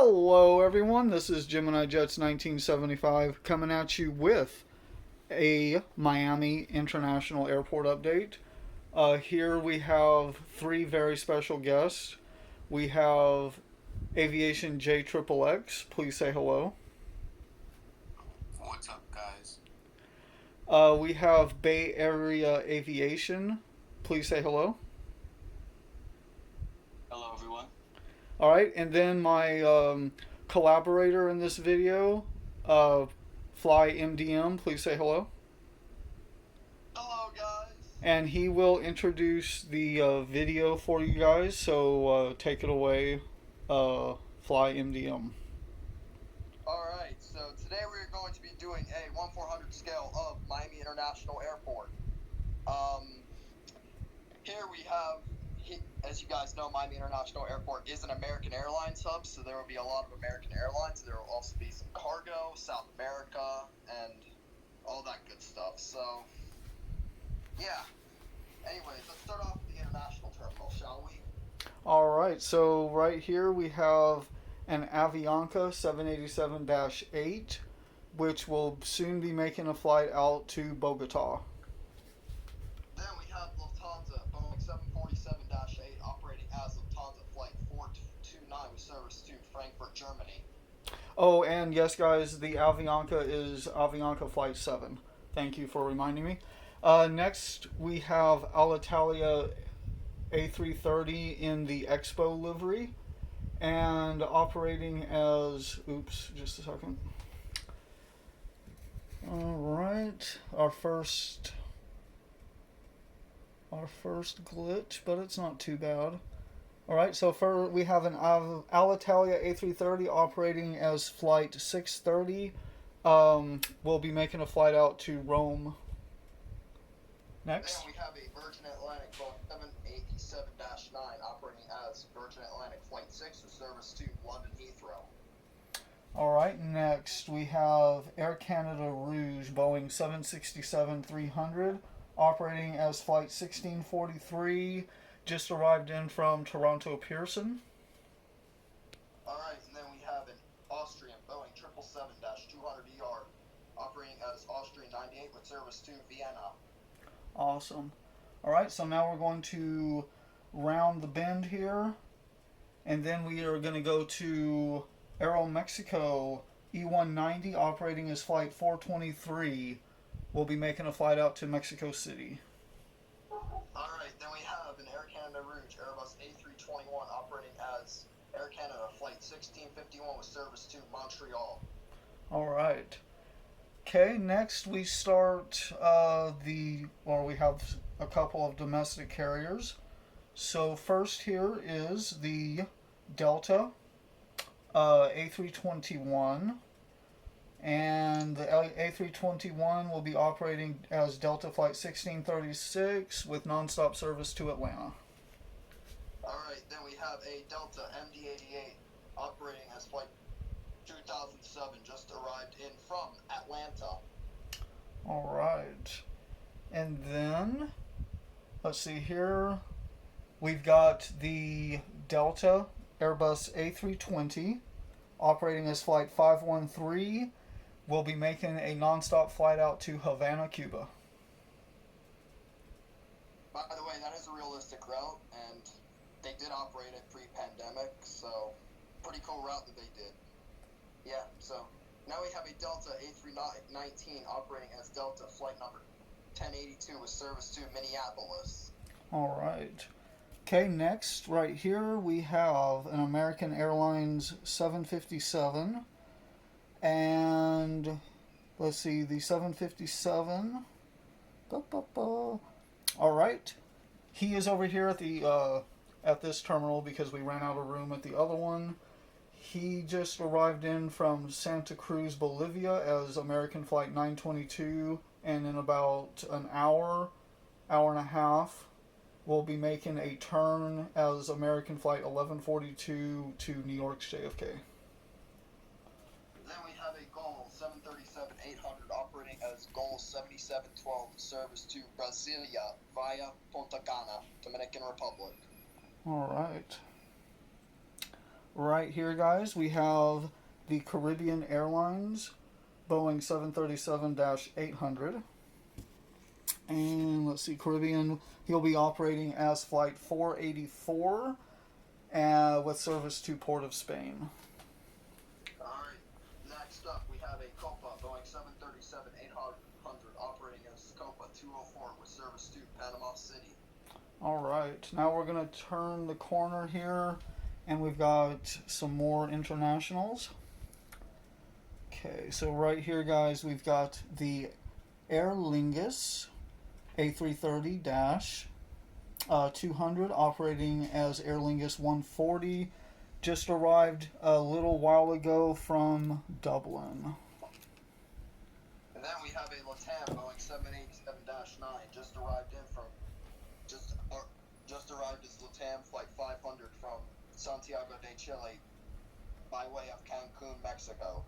Hello, everyone. This is Gemini Jets 1975 coming at you with a Miami International Airport update. Here we have three very special guests. We have Aviation J Triple X. Please say hello. What's up, guys? We have Bay Area Aviation. Please say hello. Hello, everyone. All right, and then my collaborator in this video, uh, Fly MDM. Please say hello. Hello, guys. And he will introduce the video for you guys. So take it away, Fly MDM. Alright, so today we're going to be doing a 1/400 scale of Miami International Airport. Here we have, as you guys know, Miami International Airport is an American Airlines hub, so there will be a lot of American Airlines. There will also be some cargo, South America, and all that good stuff. So, yeah. Anyways, let's start off with the international terminal, shall we? All right. So right here we have an Avianca 787-8, which will soon be making a flight out to Bogota. Then we have Lufthansa Boeing 747-8 operating as Lufthansa Flight 429 with service to Frankfurt, Germany. Oh, and yes, guys, the Avianca is Avianca Flight 7. Thank you for reminding me. Next, we have Alitalia A330 in the Expo livery and operating as. Oops, just a second. All right, our first glitch, but it's not too bad. All right, so we have an Alitalia A330 operating as flight 630. We'll be making a flight out to Rome. Next. Then we have a Virgin Atlantic Boeing 787-9 operating as Virgin Atlantic Flight 6 with service to London Heathrow. All right, next we have Air Canada Rouge Boeing 767-300 operating as flight 1643, just arrived in from Toronto Pearson. Alright, and then we have an Austrian Boeing 777-200ER operating as Austrian 98 with service to Vienna. Awesome. All right, so now we're going to round the bend here, and then we are going to go to Aeromexico E190 operating as flight 423. We'll be making a flight out to Mexico City. Alright, then we have an Air Canada Rouge Airbus A321 operating as Air Canada Flight 1651 with service to Montreal. All right. Okay, next we start we have a couple of domestic carriers. So first here is the Delta A321, and the A321 will be operating as Delta Flight 1636 with nonstop service to Atlanta. Alright, then we have a Delta MD-88 operating as Flight 2007, just arrived in from Atlanta. All right. And then, let's see here. We've got the Delta Airbus A320 operating as Flight 513. We'll be making a nonstop flight out to Havana, Cuba. By the way, that is a realistic route, and they did operate it pre-pandemic, so pretty cool route that they did. Yeah, so now we have a Delta A319 operating as Delta flight number 1082 with service to Minneapolis. All right. Okay, next, right here, we have an American Airlines 757. And let's see, the 757. All right. He is over here at this terminal because we ran out of room at the other one. He just arrived in from Santa Cruz, Bolivia as American Flight 922, and in about an hour and a half, we'll be making a turn as American Flight 1142 to New York's JFK. Then we have a Gol 737-800 operating as Gol 7712 service to Brasilia via Punta Cana, Dominican Republic. All right. Right here, guys, we have the Caribbean Airlines Boeing 737-800. And let's see, Caribbean, he'll be operating as Flight 484 with service to Port of Spain. Alright, next up we have a Copa Boeing 737-800 operating as Copa 204 with service to Panama City. Alright, now we're going to turn the corner here, and we've got some more internationals. Okay, so right here, guys, we've got the Aer Lingus A330-200 operating as Aer Lingus 140. Just arrived a little while ago from Dublin. And then we have a LATAM Boeing 787-9 just arrived in from just arrived as LATAM Flight 500 from Santiago de Chile by way of Cancun, Mexico.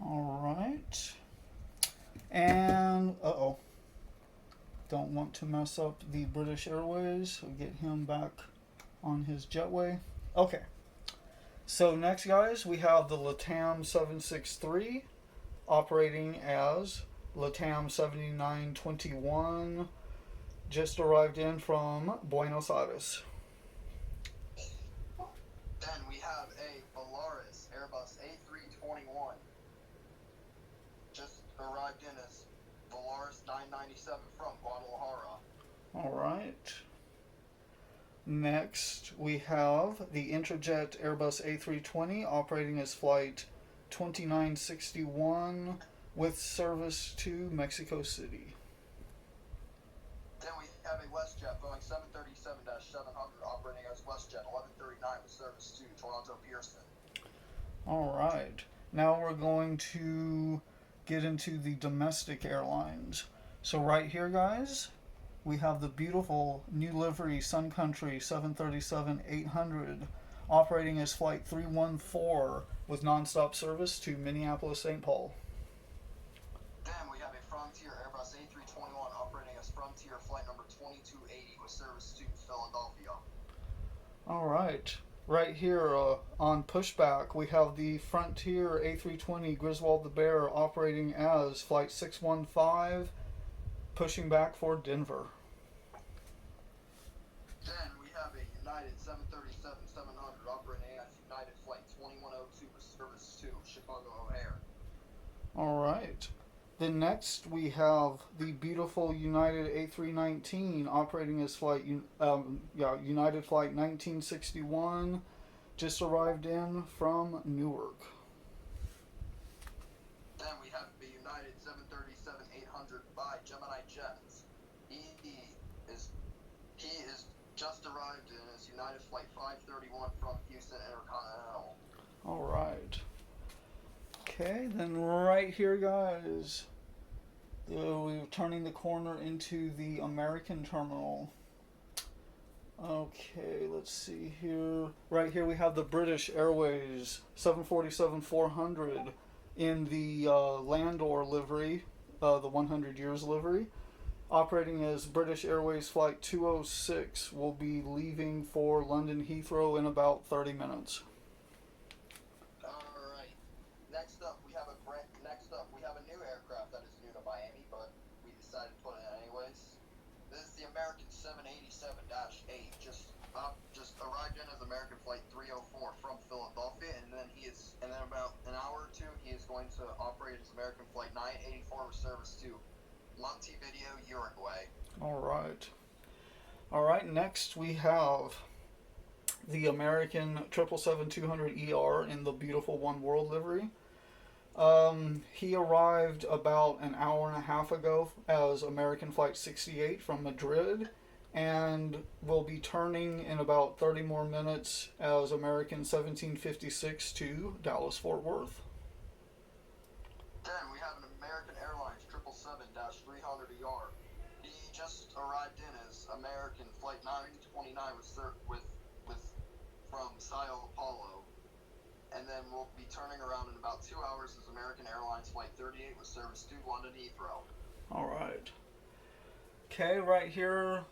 Alright. And, don't want to mess up the British Airways. We'll get him back on his jetway. Okay. So next, guys, we have the LATAM 763 operating as LATAM 7921. Just arrived in from Buenos Aires. Then we have a Volaris Airbus A321. Just arrived in as Volaris 997 from Guadalajara. Alright. Next, we have the Interjet Airbus A320 operating as Flight 2961 with service to Mexico City. Then we have a WestJet Boeing 737-700 operating as WestJet 1139 with service to Toronto Pearson. Alright. Now we're going to get into the domestic airlines. So right here, guys, we have the beautiful new livery Sun Country 737-800 operating as Flight 314 with nonstop service to Minneapolis-St. Paul. Then we have a Frontier Airbus A321 operating as Frontier Flight number 2280 with service to Philadelphia. Alright. Right here on pushback, we have the Frontier A320 Griswold the Bear operating as Flight 615, pushing back for Denver. Then we have a United 737-700 operating as United Flight 2102 with service to Chicago O'Hare. Alright. Then next we have the beautiful United A319 operating as United Flight 1961, just arrived in from Newark. Then we have the United 737-800 by Gemini Jets. He is just arrived in as United Flight 531 from Houston Intercontinental. Alright. Okay, then right here, guys, we're turning the corner into the American terminal. Okay, let's see here. Right here we have the British Airways 747-400 in the Landor livery, the 100 years livery, operating as British Airways Flight 206, will be leaving for London Heathrow in about 30 minutes. Alright. Next up we have a new aircraft that is new to Miami, but we decided to put it in anyways. This is the American 787-8, just arrived in as American Flight 304 from Philadelphia, and then about an hour or two he is going to operate as American Flight 984 with service to Montevideo, Uruguay. Alright, next we have the American 777-200ER in the beautiful One World livery. He arrived about an hour and a half ago as American Flight 68 from Madrid, and will be turning in about 30 more minutes as American 1756 to Dallas-Fort Worth. Then we have an American Airlines 777-300ER. He just arrived in as American Flight 929 from Sao Paulo, and then we'll be turning around in about 2 hours as American Airlines Flight 38 with service to London Heathrow. Alright. Okay, right here,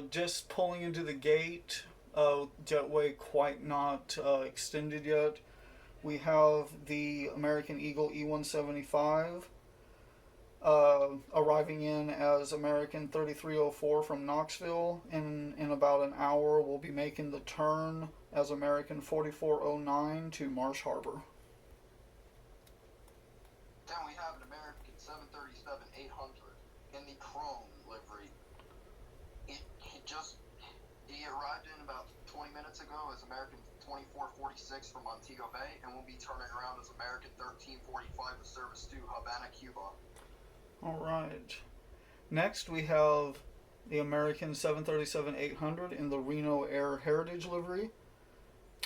just pulling into the gate, jetway quite not extended yet. We have the American Eagle E-175 arriving in as American 3304 from Knoxville. In about an hour, we'll be making the turn as American 4409 to Marsh Harbor. Then we have an American 737-800 in the chrome livery. He arrived in about 20 minutes ago as American 2446 from Montego Bay, and will be turning around as American 1345 with service to Havana, Cuba. All right. Next, we have the American 737-800 in the Reno Air Heritage livery.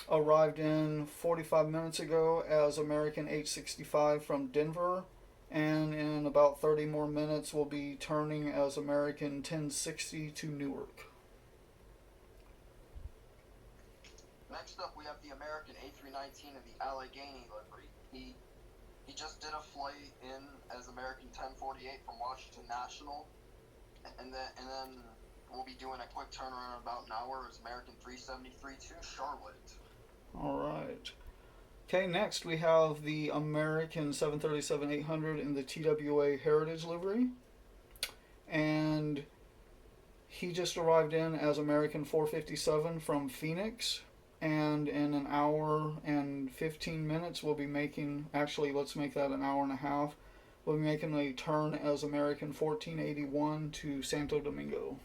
Arrived in 45 minutes ago as American 865 from Denver, and in about 30 more minutes will be turning as American 1060 to Newark. Next up, we have the American A319 in the Allegheny livery. He just did a flight in as American 1048 from Washington National, and then we'll be doing a quick turnaround in about an hour as American 373 to Charlotte. All right. Okay, next we have the American 737-800 in the TWA Heritage livery. And he just arrived in as American 457 from Phoenix. And in an hour and 15 minutes, we'll be making, actually, let's make that an hour and a half. We'll be making a turn as American 1481 to Santo Domingo.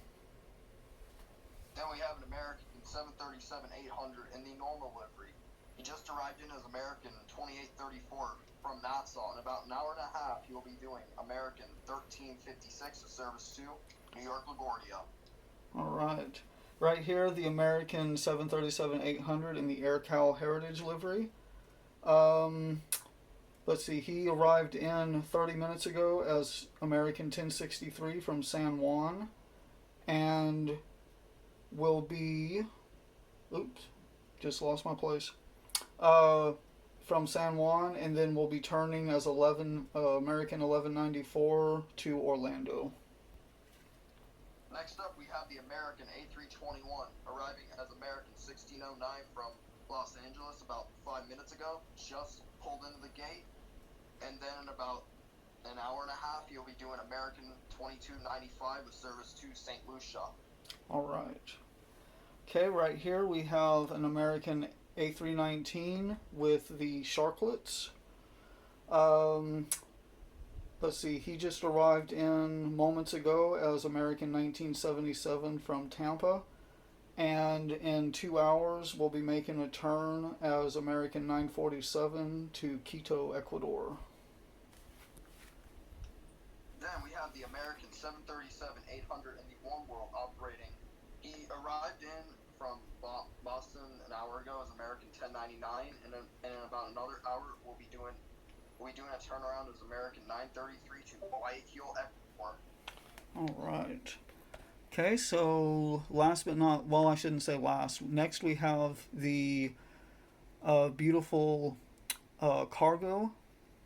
Then we have an American 737-800 in the normal livery. He just arrived in as American 2834 from Nassau. In about an hour and a half, he will be doing American 1356 of service to New York LaGuardia. All right. Right here, the American 737-800 in the AirCal Heritage livery. Let's see, he arrived in 30 minutes ago as American 1063 from San Juan, and will be, oops, just lost my place, from San Juan, and then we'll be turning as American 1194 to Orlando. Next up, we have the American A321 arriving as American 1609 from Los Angeles about 5 minutes ago. Just pulled into the gate, and then in about an hour and a half, you'll be doing American 2295 with service to St. Lucia. All right. Okay, right here we have an American A319 with the Sharklets. Let's see, he just arrived in moments ago as American 1977 from Tampa. And in 2 hours, we'll be making a turn as American 947 to Quito, Ecuador. Then we have the American 737-800 in the One World operating. He arrived in from Boston an hour ago as American 1099, and in about another hour, we'll be doing a turnaround as American 933 to Guayaquil, Ecuador. All right. Okay, so last but not, well, I shouldn't say last. Next we have the beautiful cargo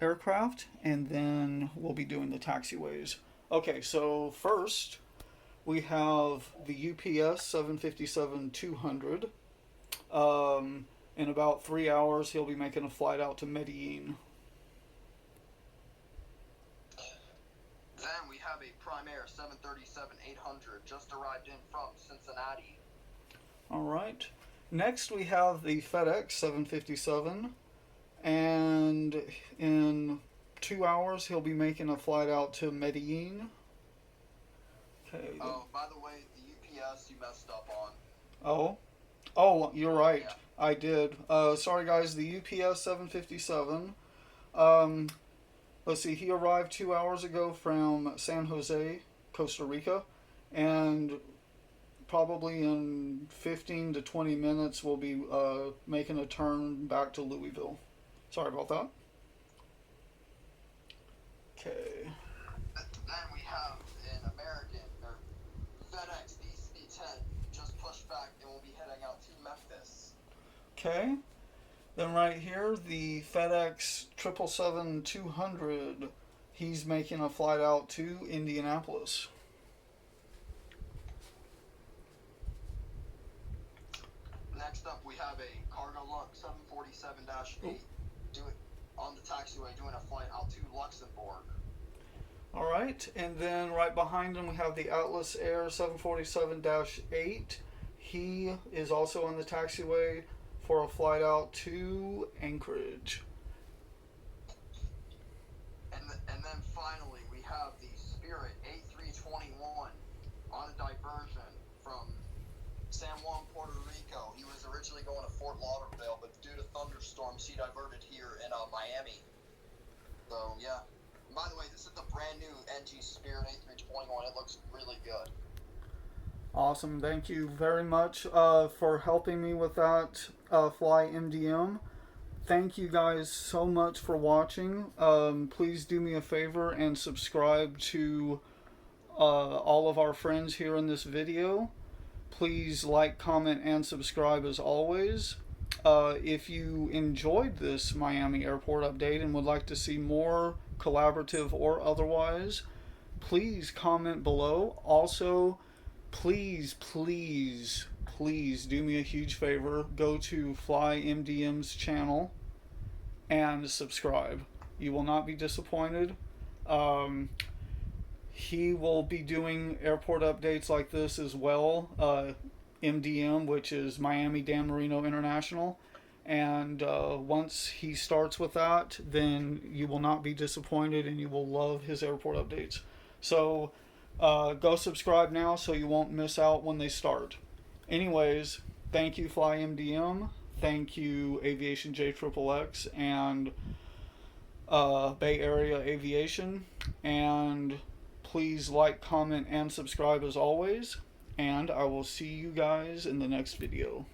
aircraft, and then we'll be doing the taxiways. Okay, so first we have the UPS 757-200. In about 3 hours, he'll be making a flight out to Medellin. Then we have a Prime Air 737-800 just arrived in from Cincinnati. All right. Next we have the FedEx 757, and in 2 hours he'll be making a flight out to Medellin. Okay. Oh, by the way, the UPS you messed up on. Oh, you're right. Yeah. I did. Sorry guys, the UPS 757. Let's see, he arrived 2 hours ago from San Jose, Costa Rica, and probably in 15 to 20 minutes we'll be making a turn back to Louisville. Sorry about that. Okay. Then we have an American, or FedEx DC-10 just pushed back and will be heading out to Memphis. Okay. Then right here, the FedEx 777-200, he's making a flight out to Indianapolis. have a cargo Lux 747-8 on the taxiway doing a flight out to Luxembourg. All right, and then right behind him we have the Atlas Air 747-8. He is also on the taxiway for a flight out to Anchorage. And then finally we have the Spirit A321 on a diversion from San Juan, Puerto Rico. He was originally going to Fort Lauderdale, but due to thunderstorms, he diverted here in Miami. So yeah. By the way, this is the brand new NG Spirit A321. It looks really good. Awesome. Thank you very much for helping me with that Fly MDM. Thank you guys so much for watching. Please do me a favor and subscribe to all of our friends here in this video. Please like, comment, and subscribe as always. If you enjoyed this Miami Airport update and would like to see more collaborative or otherwise, please comment below. Also, please do me a huge favor. Go to Fly MDM's channel and subscribe. You will not be disappointed. He will be doing airport updates like this as well. MDM, which is Miami Dan Marino International. And once he starts with that, then you will not be disappointed and you will love his airport updates. So go subscribe now so you won't miss out when they start. Anyways, thank you Fly MDM, thank you Aviation JXXX and Bay Area Aviation, and please like, comment, and subscribe as always, and I will see you guys in the next video.